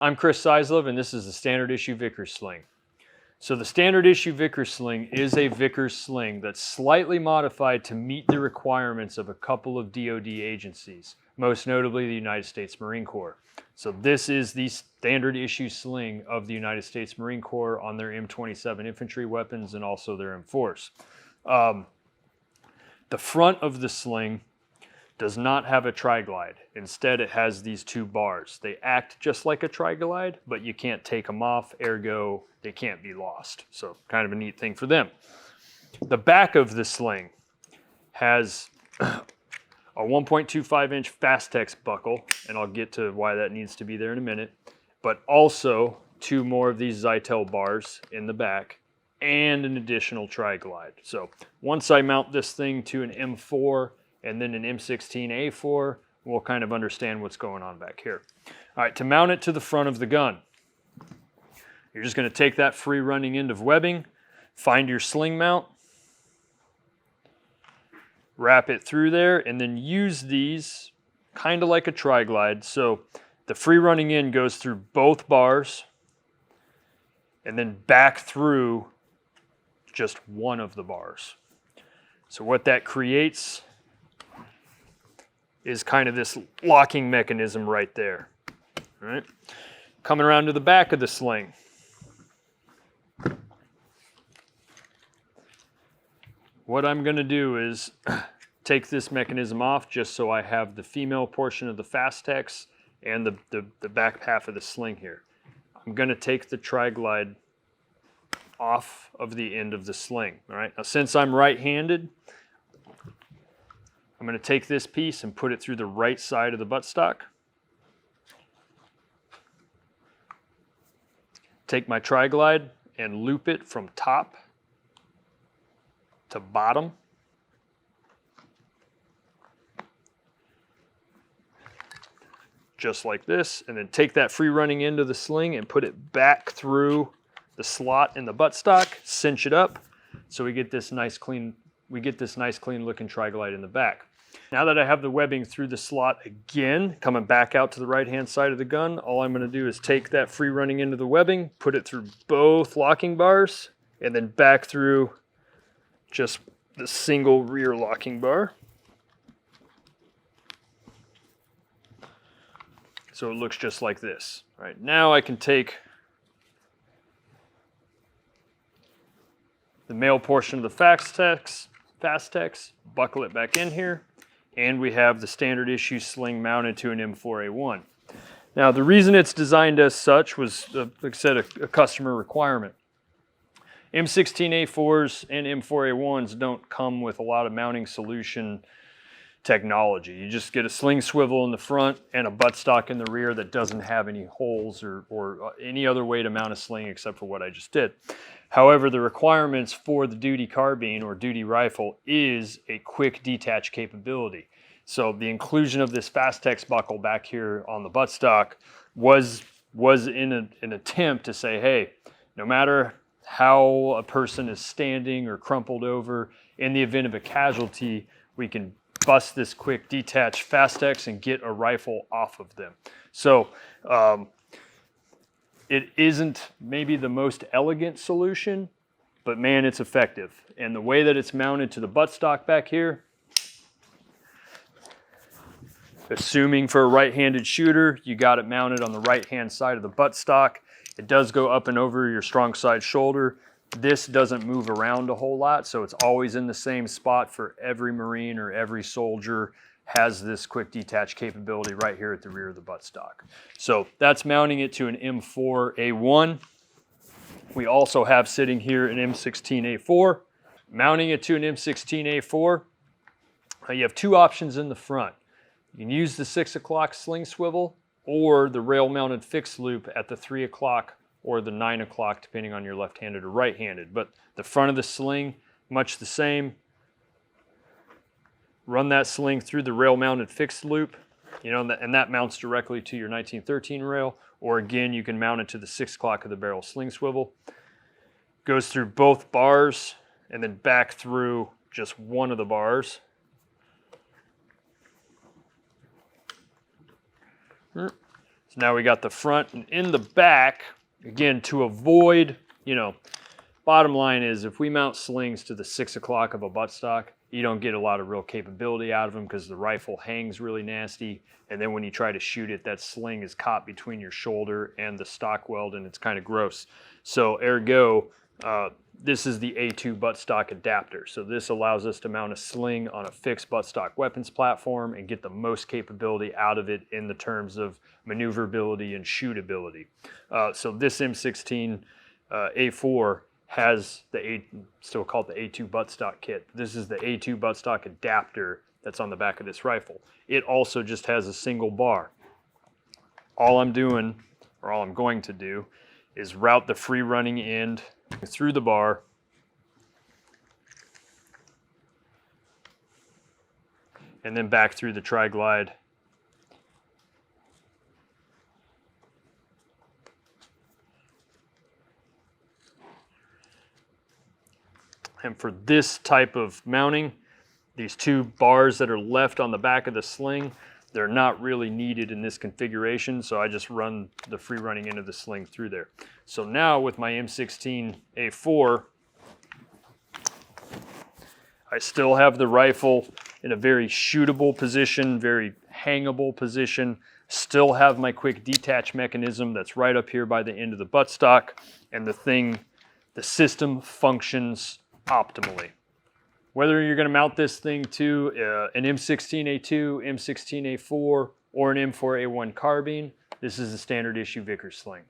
I'm Chris Seislov, and this is the Standard Issue Vickers Sling. So the Standard Issue Vickers Sling is a Vickers Sling that's slightly modified to meet the requirements of a couple of DoD agencies, most notably the United States Marine Corps. So this is the Standard Issue Sling of the United States Marine Corps on their M27 infantry weapons and also their M4s. The front of the sling does not have a tri-glide. Instead, it has these two bars. They act just like a tri-glide, but you can't take them off, ergo, they can't be lost. So kind of a neat thing for them. The back of the sling has a 1.25-inch Fastex buckle, and I'll get to why that needs to be there in a minute, but also two more of these Zytel bars in the back and an additional tri-glide. So once I mount this thing to an M4 and then an M16A4, we'll kind of understand what's going on back here. All right, to mount it to the front of the gun, you're just going to take that free running end of webbing, find your sling mount, wrap it through there, and then use these kind of like a tri-glide. So the free running end goes through both bars and then back through just one of the bars. So what that creates is kind of this locking mechanism right there. All right, coming around to the back of the sling. What I'm going to do is take this mechanism off just so I have the female portion of the Fastex and the back half of the sling here. I'm going to take the tri-glide off of the end of the sling. All right, now since I'm right-handed, I'm going to take this piece and put it through the right side of the buttstock. Take my tri-glide and loop it from top to bottom. Just like this, and then take that free running end of the sling and put it back through the slot in the buttstock, cinch it up, so we get this nice clean looking tri-glide in the back. Now that I have the webbing through the slot again, coming back out to the right-hand side of the gun, all I'm going to do is take that free running end of the webbing, put it through both locking bars, and then back through just the single rear locking bar. So it looks just like this. All right, now I can take the male portion of the Fastex, buckle it back in here, and we have the Standard Issue Sling mounted to an M4A1. Now, the reason it's designed as such was, like I said, a customer requirement. M16A4s and M4A1s don't come with a lot of mounting solution technology. You just get a sling swivel in the front and a buttstock in the rear that doesn't have any holes or any other way to mount a sling except for what I just did. However, the requirements for the duty carbine or duty rifle is a quick detach capability. So the inclusion of this Fastex buckle back here on the buttstock was in an attempt to say, hey, no matter how a person is standing or crumpled over, in the event of a casualty, we can bust this quick detach Fastex and get a rifle off of them. So it isn't maybe the most elegant solution, but man, it's effective. And the way that it's mounted to the buttstock back here, assuming for a right-handed shooter, you got it mounted on the right-hand side of the buttstock. It does go up and over your strong side shoulder. This doesn't move around a whole lot, so it's always in the same spot for every Marine or every soldier. Has this quick detach capability right here at the rear of the buttstock. So that's mounting it to an M4A1. We also have sitting here an M16A4. Mounting it to an M16A4, you have two options in the front. You can use the 6 o'clock sling swivel or the rail mounted fixed loop at the 3 o'clock or the 9 o'clock, depending on your left-handed or right-handed. But the front of the sling, much the same. Run that sling through the rail mounted fixed loop, and that mounts directly to your 1913 rail, or again, you can mount it to the 6 o'clock of the barrel sling swivel. Goes through both bars and then back through just one of the bars. So now we got the front, and in the back, again, to avoid, you know, bottom line is if we mount slings to the 6 o'clock of a buttstock, you don't get a lot of real capability out of them because the rifle hangs really nasty. And then when you try to shoot it, that sling is caught between your shoulder and the stock weld, and it's kind of gross. So ergo, this is the A2 buttstock adapter. So this allows us to mount a sling on a fixed buttstock weapons platform and get the most capability out of it in the terms of maneuverability and shootability. So this M16 A4 has still called the A2 buttstock kit. This is the A2 buttstock adapter that's on the back of this rifle. It also just has a single bar. All I'm doing, or all I'm going to do, is route the free running end through the bar and then back through the tri-glide. And for this type of mounting, these two bars that are left on the back of the sling, they're not really needed in this configuration, so I just run the free running end of the sling through there. So now with my M16 A4, I still have the rifle in a very shootable position, very hangable position, still have my quick detach mechanism that's right up here by the end of the buttstock, and the system functions optimally. Whether you're going to mount this thing to an M16A2, M16A4, or an M4A1 carbine, this is a standard issue Vickers Sling.